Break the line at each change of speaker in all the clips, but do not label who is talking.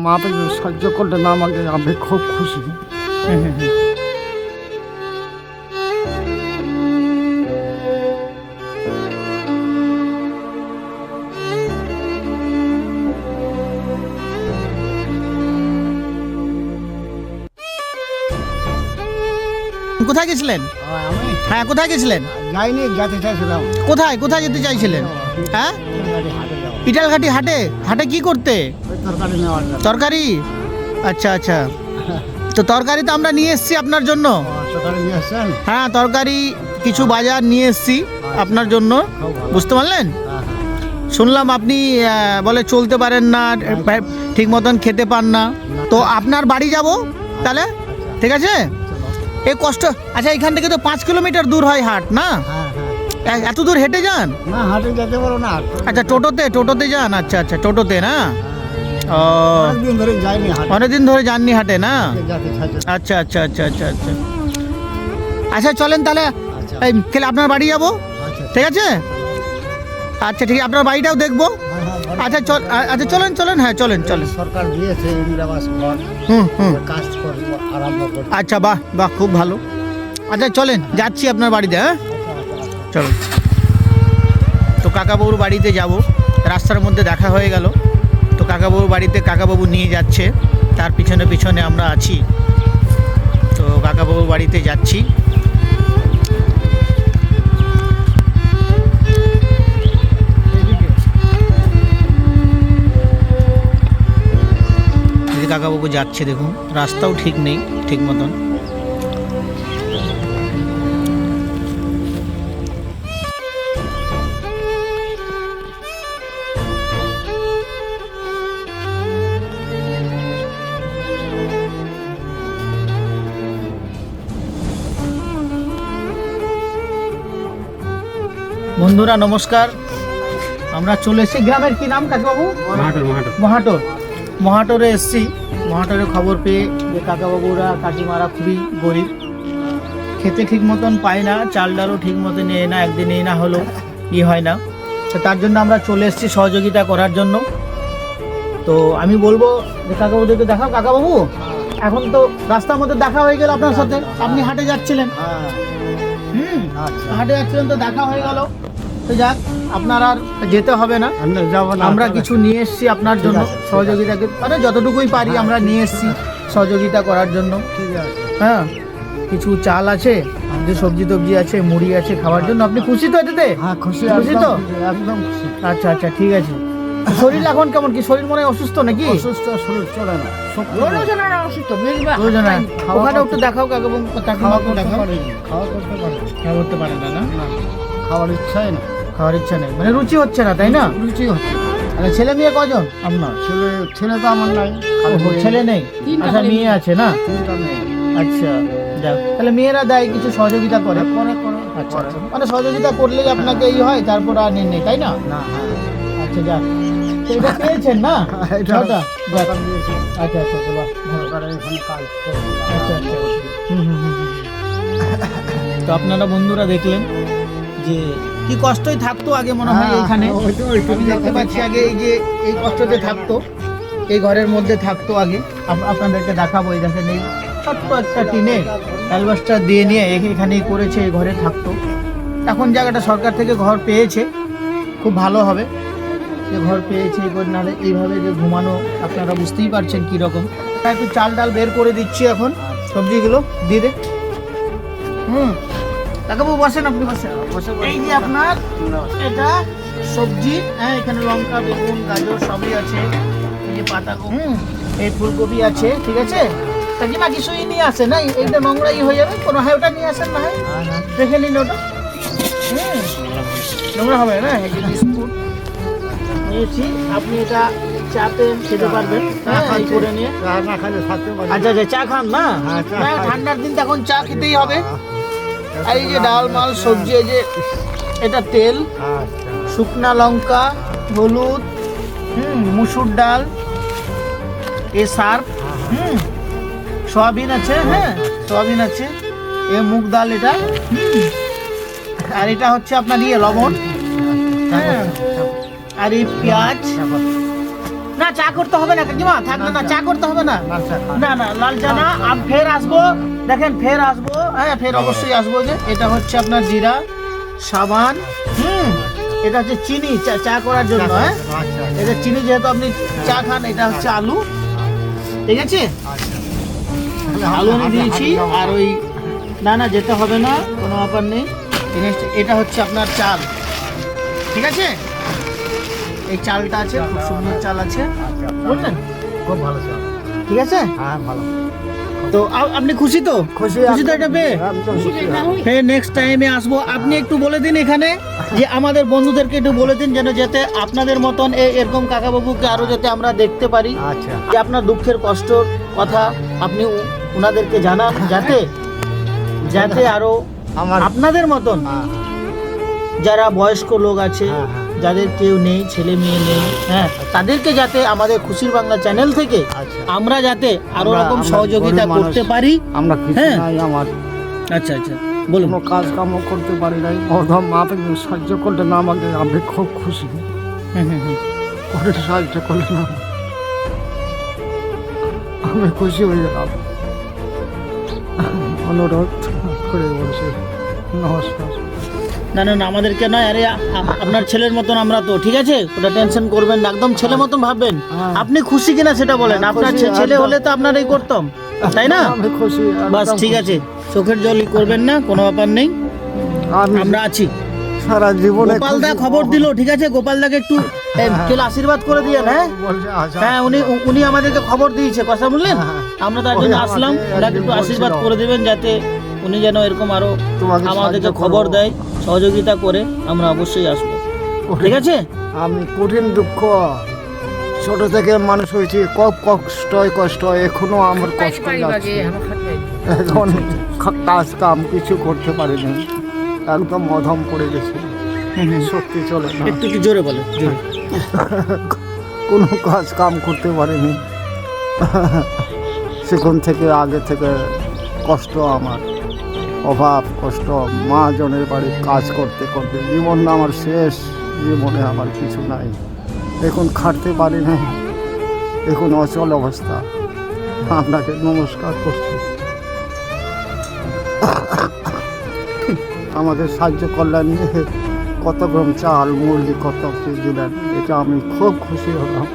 মাপে সাহায্য করলেন আমাকে, আমি খুব খুশি।
কোথায় গেছিলেন?
আমি
হ্যাঁ, কোথায় গেছিলেন?
যাইনি, যেতে চাইছিলাম
কোথায় কোথায় যেতে চাইছিলেন? হ্যাঁ,
হাটে যাবো,
পিটালঘাটি হাটে। হাটে কি করতে?
ওই তরকারি নেওয়ার জন্য।
তরকারি? আচ্ছা আচ্ছা, তো তরকারি তো আমরা নিয়ে এসেছি আপনার জন্য।
তরকারি নিয়ে আসছেন?
হ্যাঁ, তরকারি কিছু বাজার নিয়ে এসেছি আপনার জন্য, বুঝতে পারলেন? শুনলাম আপনি বলে চলতে পারেন না, ঠিক মতন খেতে পান না, তো আপনার বাড়ি যাব তাহলে, ঠিক আছে? এই কষ্ট, আচ্ছা এখান থেকে তো 5 কিলোমিটার দূর হয় হাট না?
হ্যাঁ হ্যাঁ,
এত দূর হেঁটে যান?
না হাটে যেতে পারো না।
আচ্ছা, টোটোতে যান? আচ্ছা আচ্ছা, টোটোতে না? ও,
অনেকদিন ধরে যাইনি হাটে,
অনেকদিন ধরে যাননি হাটে না?
যেতে চাইছি।
আচ্ছা আচ্ছা আচ্ছা আচ্ছা আচ্ছা, আচ্ছা চলেন তাহলে,
আচ্ছা
এই খেলে আপনার বাড়ি যাবো,
আচ্ছা,
ঠিক আছে? আচ্ছা ঠিক আছে, আপনার বাড়িটাও দেখবো। আচ্ছা আচ্ছা চলেন চলেন, হ্যাঁ চলেন চলেন।
সরকার দিয়েছে ইন্দিরাবাস ঘর,
হুম,
কাজ করব আরম্ভ করব।
আচ্ছা বাহ বাহ, খুব ভালো। আচ্ছা চলেন, যাচ্ছি আপনার বাড়িতে। হ্যাঁ চলো। তো কাকাবাবুর বাড়িতে যাব, রাস্তার মধ্যে দেখা হয়ে গেল। তো কাকাবাবুর বাড়িতে কাকাবাবু নিয়ে যাচ্ছে, তার পিছনে পিছনে আমরা আছি। তো কাকাবাবুর বাড়িতে যাচ্ছি। কাকাবাবু যাচ্ছে, দেখুন রাস্তাও ঠিক নেই ঠিক মতন। বন্ধুরা নমস্কার, আমরা চলে এসেছি। গ্রামের কি নাম কাকাবাবু? মহাটোর। মহাটোরে এসেছি। মহাটোরে খবর পেয়ে যে কাকাবাবুরা কাকিমারা খুবই গরিব, খেতে ঠিক মতন পায় না, চাল ডালও ঠিক মতো নেয় না, একদিন এই না হলো হয় না। তো তার জন্য আমরা চলে এসেছি সহযোগিতা করার জন্য। তো আমি বলবো যে কাকাবাবুদেরকে দেখাও। কাকাবাবু, এখন তো রাস্তার মধ্যে দেখা হয়ে গেল আপনার সাথে, আপনি হাটে যাচ্ছিলেন।
হ্যাঁ আচ্ছা,
হাটে যাচ্ছিলেন তো দেখা হয়ে গেল। তো যাক, আপনার আর যেতে হবে না,
আমরা যাবো না।
আমরা কিছু নিয়ে এসেছি আপনার জন্য সহযোগিতা, মানে যতটুকুই পারি আমরা নিয়ে এসেছি সহযোগিতা করার জন্য।
ঠিক আছে,
হ্যাঁ, কিছু চাল আছে, যে সবজি টবজি আছে, মুড়ি আছে খাওয়ার জন্য। আপনি খুশি তো এটাতে?
হ্যাঁ খুশি,
খুশি তো?
একদম খুশি।
আচ্ছা আচ্ছা ঠিক আছে। শরীর এখন কেমন, কি শরীর মনে হয় অসুস্থ নাকি?
অসুস্থ শরীর চলে না,
ওখানে একটু দেখাও কাকাবাবু, কাকিমাকে দেখাও।
খাওয়া করতে পারে
খাওয়া করতে পারে না? না,
না, খাওয়ার ইচ্ছাই না,
খাওয়ার ইচ্ছা নেই, মানে রুচি হচ্ছে না, তাই না?
রুচি হচ্ছে।
আচ্ছা, ছেলে মেয়ে কজন আপনার?
ছেলে ছেলে তো আমার নাই,
ওহো, ছেলে নেই। আচ্ছা, মেয়ে আছে না?
তিনটা মেয়ে।
আচ্ছা, যাক, তাহলে মেয়েরা দেয় কিছু সহযোগিতা করে।
করে করে
আচ্ছা আচ্ছা, মানে সহযোগিতা করলেই আপনাকে এই হয়, তারপর আর নেই, তাই না?
না, হ্যাঁ
আচ্ছা যাক, তো এটা পেয়েছেন না?
এটা
ছটা? যাক,
সরকার দিয়েছে,
আচ্ছা আচ্ছা আচ্ছা, বাহ, ভালো।
সরকার এখানে কাজ করছে।
আচ্ছা আচ্ছা, হুম। তো আপনারা বন্ধুরা দেখলেন যে কি কষ্টই থাকতো আগে মনে হয় এইখানে। আমি দেখতে পাচ্ছি আগে এই যে এই কষ্টতে থাকতো, এই ঘরের মধ্যে থাকতো আগে। আপনাদেরকে দেখাবো, এই দেখেন এই ছোট্ট একটা টিনে অ্যালবাস্টার দিয়ে নিয়ে এখানেই করেছে, এই ঘরে থাকতো। এখন জায়গাটা সরকার থেকে ঘর পেয়েছে, খুব ভালো হবে যে ঘর পেয়েছে। এবার নাহলে এইভাবে যে ঘুমানো, আপনারা বুঝতেই পারছেন কীরকম। একটু চাল ডাল বের করে দিচ্ছি এখন, সবজিগুলো দিয়ে দে। কাকাবাবু বসেন, আপনি বসেন। এই যে আপনার এটা সবজি, হ্যাঁ এখানে লঙ্কা, বেগুন, গাজর সবই আছে। এই যে পাতাকপি, এই ফুলকপি আছে, ঠিক আছে? কাকিমা কিছুই নিয়ে আসে না, এইটা নোংরাই হয়ে যাবে কোনো, হয় ওটা নিয়ে আসেন না, হয় রেখে নিন ওটা। নোংরা হবে না। এই যে বিস্কুট নিয়েছি, আপনি এটা চাতে খেতে পারবেন, হ্যাঁ এই করে নিয়ে।
না খালি থাকতে পারি।
আচ্ছা আচ্ছা, চা খান না?
হ্যাঁ, চা
না,
খাই।
ঠান্ডার দিন তো এখন চা খেতেই হবে। আর এই যে ডাল মাল সবজি, এই যে এটা তেল,
আচ্ছা,
শুকনা লঙ্কা, হলুদ, মুসুর ডাল, এ সার্ফ, সয়াবিন আছে, হ্যাঁ সয়াবিন আছে, এ মুগ ডাল এটা, আর এটা হচ্ছে আপনার ইয়ে লবণ, হ্যাঁ, আর এই পেঁয়াজ, না চা করতে হবে না কাকিমা, থাক না, চা করতে হবে না, না না লাল চা না। আমি ফের আসবো, দেখেন ফের আসবো, হ্যাঁ ফের অবশ্যই আসবো। যে এটা হচ্ছে আপনার জিরা, সাবান, এটা হচ্ছে চিনি চা করার জন্য, হ্যাঁ এটা চিনি, যেহেতু আপনি চা খান। এটা হচ্ছে আলু, ঠিক আছে, আলু আমি দিয়েছি। আর ওই না যেতে হবে না, কোনো ব্যাপার নেই। এটা হচ্ছে আপনার চাল, ঠিক আছে, এই চালটা আছে, খুব সুন্দর চাল আছে, বুঝলেন,
খুব ভালো চাল,
ঠিক আছে।
হ্যাঁ ভালো।
তো আপনি খুশি তো? খুশি তো এটা পেয়ে?
একদম খুশি।
হ্যাঁ নেক্সট টাইমে আসবো। আপনি একটু বলে দিন এখানে যে আমাদের বন্ধুদেরকে একটু বলে দিন যেন যাতে আপনাদের মতন এরকম কাকাবাবুকে আরো যাতে আমরা দেখতে পারি,
আচ্ছা
যে আপনার দুঃখের কষ্টর কথা আপনি ওনাদেরকে জানান, যাতে আরো আপনাদের মতন যারা বয়স্ক লোক আছে, যাদের কেউ নেই, ছেলে মেয়ে নেই, হ্যাঁ তাদেরকে যাতে আমাদের খুশির বাংলা চ্যানেল থেকে আমরা যাতে আরো রকম সহযোগিতা করতে পারি।
আমরা কিছু
হ্যাঁ।
নাই, আমার
আচ্ছা বলুন।
কোনো কাজ কামও করতে পারি নাই, প্রথম আপনি সাহায্য করলেন আমাকে, আমি খুব খুশি। করে সাহায্য করলেন আমি খুশি হয়ে গেলাম। অনুরোধ করে বলছি, নমস্কার।
না আমাদেরকে নয়, আরে আপনার ছেলের মতন আমরা তো, ঠিক আছে, ওটা টেনশন করবেন না, একদম ছেলে মতন ভাববেন। আপনি খুশি কিনা সেটা বলেন, আপনার ছেলে হলে তো আপনার এই করতাম, তাই না?
আমি খুশি,
বাস ঠিক আছে, চোখের জলই করবেন না, কোনো ব্যাপার নেই, আমরা আছি।
সারা জীবনে
গোপালদা খবর দিল, ঠিক আছে, গোপালদাকে একটু আশীর্বাদ করে দিয়েন। হ্যাঁ উনি আমাদেরকে খবর দিয়েছে, কথা বললেন, আমরা তার জন্য আসলাম, ওনাকে একটু আশীর্বাদ করে দেবেন যাতে উনি যেন এরকম আরো আমাদেরকে খবর দেয়, সহযোগিতা করে। আমরা অবশ্যই আসবো, ঠিক আছে।
আমি কঠিন দুঃখ, ছোট থেকে মানুষ হয়েছি, খুব কষ্ট, এখনো আমার কষ্ট যাচ্ছে। এখন কাজ কাম কিছু করতে পারিনি, একদম মধম পড়ে গেছে, সত্যি চলে না।
একটু কি জোরে বলে, জোরে।
কোনো কাজ কাম করতে পারিনি, সেখান থেকে আগে থেকে কষ্ট, আমার অভাব কষ্ট, মা জনের বাড়ি কাজ করতে করতে জীবন আমার শেষ, জীবনে আমার কিছু নাই, এখন খাটতে পারি না, এখন অচল অবস্থা। আপনাকে নমস্কার করছি, আমাদের সাহায্য করলেন, কত গ্রাম চাল মুরগি কত কি দিলেন, এটা আমি খুব খুশি হলাম।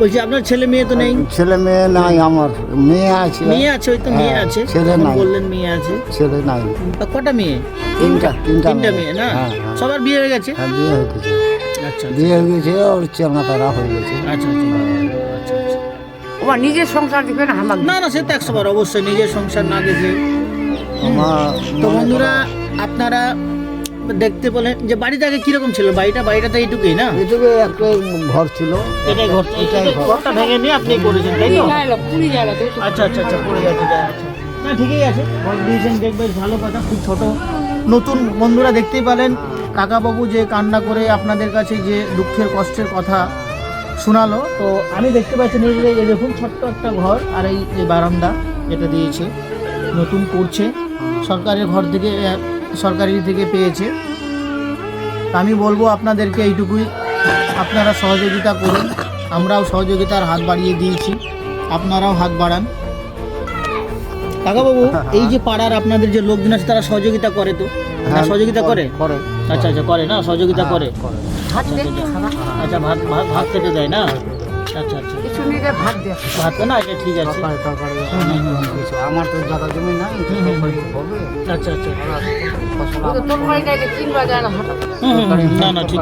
বলছি আপনার ছেলে মেয়ে তো নেই?
ছেলে মেয়ে নাই, আমার মেয়ে আছে।
মেয়ে আছে, ওই তো মেয়ে আছে,
ছেলে নাই,
বললেন মেয়ে আছে,
ছেলে নাই।
কটা মেয়ে?
তিনটা
মেয়ে না? সবার বিয়ে হয়ে গেছে?
হ্যাঁ বিয়ে হয়ে গেছে,
আচ্ছা
বিয়ে হয়ে গেছে, ওর চেনাতারা হয়ে গেছে।
আচ্ছা
আমার নিজের সংসার দেখবে না আমার
না সে তো 100 বার, অবশ্যই নিজের সংসার না দেখে। তো
আমার
বন্ধুরা আপনারা দেখতে বলেন যে বাড়িটা আগে কিরকম ছিল, বাড়িটা তো এইটুকুই না,
এটুকু একটা ঘর ছিল,
এটাই ঘরটা ভেঙে নিয়ে আপনি করেছেন, তাই তো? আচ্ছা পড়ে গেছে, না ঠিকই আছে, ঘর দিয়েছেন, দেখবে ভালো কথা, খুব ছোট। নতুন বন্ধুরা দেখতেই পেলেন কাকাবাবু যে কান্না করে আপনাদের কাছে যে দুঃখের কষ্টের কথা শোনালো। তো আমি দেখতে পাচ্ছি নিজে, এই দেখুন ছোট্ট একটা ঘর, আর এই বারান্দা যেটা দিয়েছে, নতুন করছে, সরকারের ঘর থেকে, সরকারি থেকে পেয়েছে। তা আমি বলবো আপনাদেরকে এইটুকুই, আপনারা সহযোগিতা করুন, আমরাও সহযোগিতার হাত বাড়িয়ে দিয়েছি, আপনারাও হাত বাড়ান। কাকাবাবু এই যে পাড়ার আপনাদের যে লোকজন আছে তারা সহযোগিতা করে তো? সহযোগিতা করে? আচ্ছা করে না, সহযোগিতা করে। আচ্ছা ভাত খেতে দেয় না? আচ্ছা ভাত না, এটা ঠিক আছে।
আমার তো জায়গা জমি নাই,
আচ্ছা না ঠিক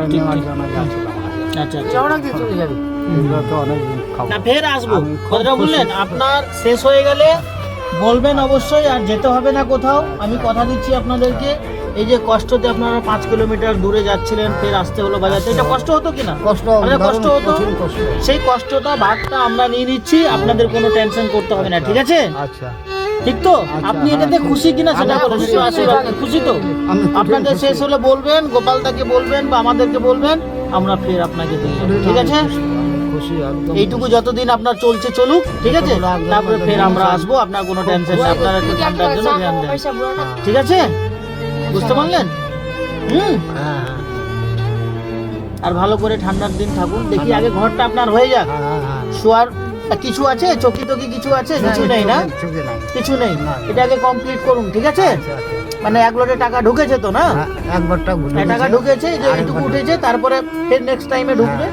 আচ্ছা না, ফের আসবো, কথাটা বললেন, আপনার শেষ হয়ে গেলে বলবেন অবশ্যই, আর যেতে হবে না কোথাও, আমি কথা দিচ্ছি আপনাদেরকে। এই যে কষ্টতে আপনারা 5 কিলোমিটার দূরে যাচ্ছিলেন, ফের আসতে হলো বাজাতে, এটা কষ্ট হতো কিনা? কষ্ট হতো, সেই কষ্টটা ভাগটা আমরা নিয়ে নিচ্ছি, আপনাদের কোনো টেনশন করতে হবে না, ঠিক আছে?
আচ্ছা
ঠিক তো? আপনি এটাতে খুশি কিনা সেটা বলুন, খুশি তো? আপনাদের শেষ হলে বলবেন, গোপালদাকে বলবেন বা আমাদেরকে বলবেন, আমরা ফের আপনাকে দিয়ে দেব, ঠিক আছে?
খুশি একদম
এইটুকু যতদিন আপনার চলছে চলুক, ঠিক আছে? তারপরে ফের আমরা আসবো, আপনার কোনো টেনশন নেই, আপনারা একটু ঠান্ডার জন্য ধ্যান দেন, ঠিক আছে? বুঝতে পারলেন?
হ্যাঁ
আর ভালো করে ঠান্ডার দিন থাকুন। দেখি আগে ঘরটা আপনার হয়ে যাক। শোয়ার কিছু আছে, চকি টকি কিছু আছে? কিছু নেই না?
চোখে নাই
কিছু নেই। এটা আগে কমপ্লিট করুন, ঠিক আছে? মানে এক লটে টাকা ঢুকেছে তো না?
একবারটা
টাকা ঢুকেছে, যে এইটুকু উঠেছে, তারপরে ফের নেক্সট টাইমে ঢুকবে।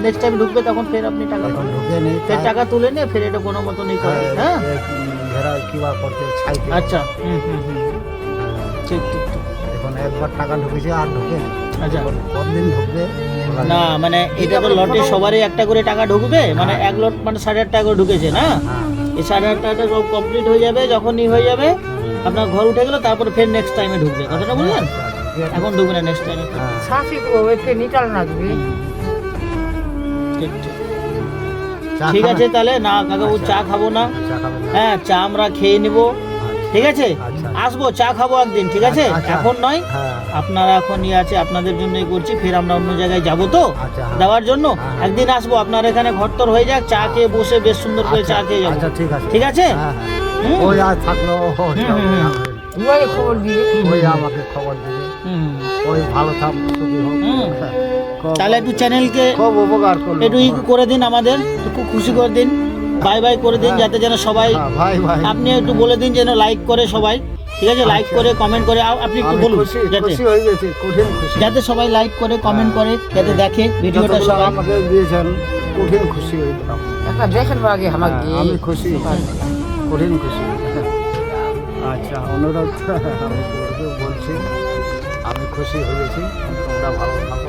নেক্সট টাইম ঢুকবে, তখন ফের আপনি টাকা পাবেন।
ঢুকে নেই
ফের টাকা তুলে নিয়ে ফের এটা কোনো মতো নেই করে, হ্যাঁ?
ঘেরা কিবা করতে ছাইতে
আচ্ছা, ঠিক ঠিক ঠিক।
এখন একবার টাকা ঢুকেছে আর ঢুকে নেই।
আচ্ছা,
কতদিন ঢুকবে
না মানে এটা তো লটে সবারই একটা করে টাকা ঢুকবে, মানে এক লট মানে 8,500 টাকা করে ঢুকেছে না? এই 8,500 টাকাটা সব কমপ্লিট হয়ে যাবে, যখনই হয়ে যাবে আপনার ঘর উঠে গেল, তারপরে ফের নেক্সট টাইমে ঢুকবে। কথাটা বললেন? এখন ঢুকবে না, নেক্সট টাইমে। ঠিক ঠিক। ঠিক আছে, তাহলে না কাকাবু চা খাবো না, হ্যাঁ চা আমরা খেয়ে নিব, ঠিক আছে? আসবো, চা খাবো একদিন, ঠিক আছে? এখন নয়, আপনারা এখন ইয়ে আছে, আপনাদের জন্যই করছি। ফের আমরা অন্য জায়গায় যাবো তো দেওয়ার জন্য, একদিন আসবো। আপনার এখানে ঘরতর হয়ে যাক, চা খেয়ে বসে বেশ সুন্দর করে চা খেয়ে যাবো,
ঠিক আছে
ঠিক আছে?
ওই আর থাকলো
খবর দিয়ে
ওই আমাকে খবর দিবে ওই ভালো থাক সুখী হোক
তাহলে একটু চ্যানেলকে
খুব উপকার করলো
একটু ই করে দিন, আমাদের একটু খুশি করে দিন, বাই বাই করে দিন, যাতে যেন সবাই,
ভাই ভাই
আপনি একটু বলে দিন যেন লাইক করে সবাই, ঠিক আছে? লাইক করে কমেন্ট করে আপনি একটু বলুন, যাতে
খুশি হয়ে গেছি কঠিন খুশি
যাতে সবাই লাইক করে কমেন্ট করে, যাতে দেখে ভিডিওটা
যতগুলো
সবাই।
আমাকে দিয়েছেন কঠিন খুশি হয়ে গেলাম
একটা দেখেন আগে আমাকে
আমি খুশি কঠিন খুশি আচ্ছা অনুরোধ আমি করবো বলছি আমি খুশি হয়েছি তোমরা ভালো থাকো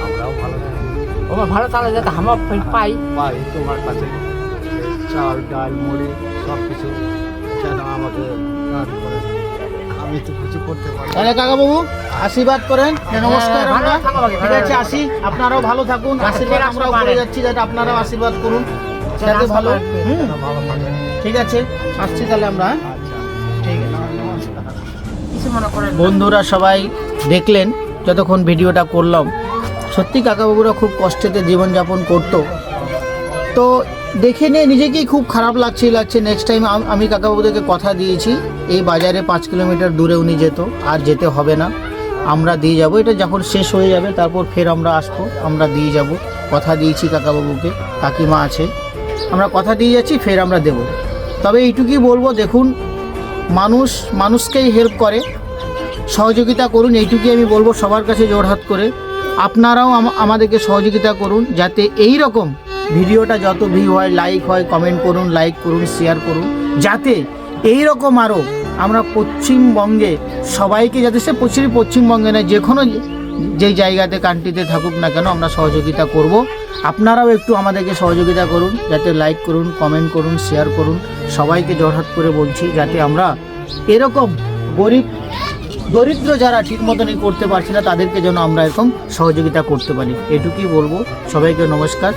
আমরাও ভালো থাকি
ওমা ভালো তাহলে যাতে আমার পাই
পাই তোমার কাছে চাল ডাল মুড়ি সব কিছু যেন আমাকে দান করে আমি তো কিছু করতে পারি না।
তাহলে কাকা বাবু আশীর্বাদ করেন, নমস্কার
ভালো
আমরা,
থাকো বাকি,
ঠিক আছে? আসি, আপনারাও ভালো থাকুন, আশীর্বাদ আমরাও করে যাচ্ছি, যাতে আপনারাও আশীর্বাদ করুন, যাতে ভালো।
ভালো থাকবেন
ঠিক আছে, আসছি তাহলে আমরা।
আচ্ছা ঠিক আছে নমস্কার
কিছু মনে করেন
বন্ধুরা সবাই দেখলেন যতক্ষণ ভিডিওটা করলাম, সত্যি কাকাবাবুরা খুব কষ্টেতে জীবনযাপন করতো। তো দেখে নিয়ে নিজেকেই খুব খারাপ লাগছে। নেক্সট টাইম আমি কাকাবাবুদেরকে কথা দিয়েছি, এই বাজারে 5 কিলোমিটার দূরে উনি যেত, আর যেতে হবে না, আমরা দিয়ে যাব। এটা যখন শেষ হয়ে যাবে তারপর ফের আমরা আসবো, আমরা দিয়ে যাব, কথা দিয়েছি কাকাবাবুকে, কাকিমা আছে, আমরা কথা দিয়ে যাচ্ছি, ফের আমরা দেব। তবে এইটুকুই বলবো, দেখুন মানুষকেই হেল্প করে, সহযোগিতা করুন, এইটুকুই আমি বলবো সবার কাছে জোড়হাত করে। আপনারাও আমাদেরকে সহযোগিতা করুন, যাতে এই রকম ভিডিওটা যত ভিউ হয়, লাইক হয়, কমেন্ট করুন, লাইক করুন, শেয়ার করুন, যাতে এই রকম আরও আমরা পশ্চিমবঙ্গে সবাইকে, যাতে সে পশ্চিমবঙ্গে না, যে কোনো যেই জায়গাতে কান্ট্রিতে থাকুক না কেন, আমরা সহযোগিতা করব। আপনারাও একটু আমাদেরকে সহযোগিতা করুন, যাতে লাইক করুন, কমেন্ট করুন, শেয়ার করুন, সবাইকে জোড়হাত করে বলছি, যাতে আমরা এরকম দরিদ্র যারা ঠিক মতনই করতে পারছি না, তাদেরকে যেন আমরা এরকম সহযোগিতা করতে পারি। এটুকুই বলবো, সবাইকে নমস্কার।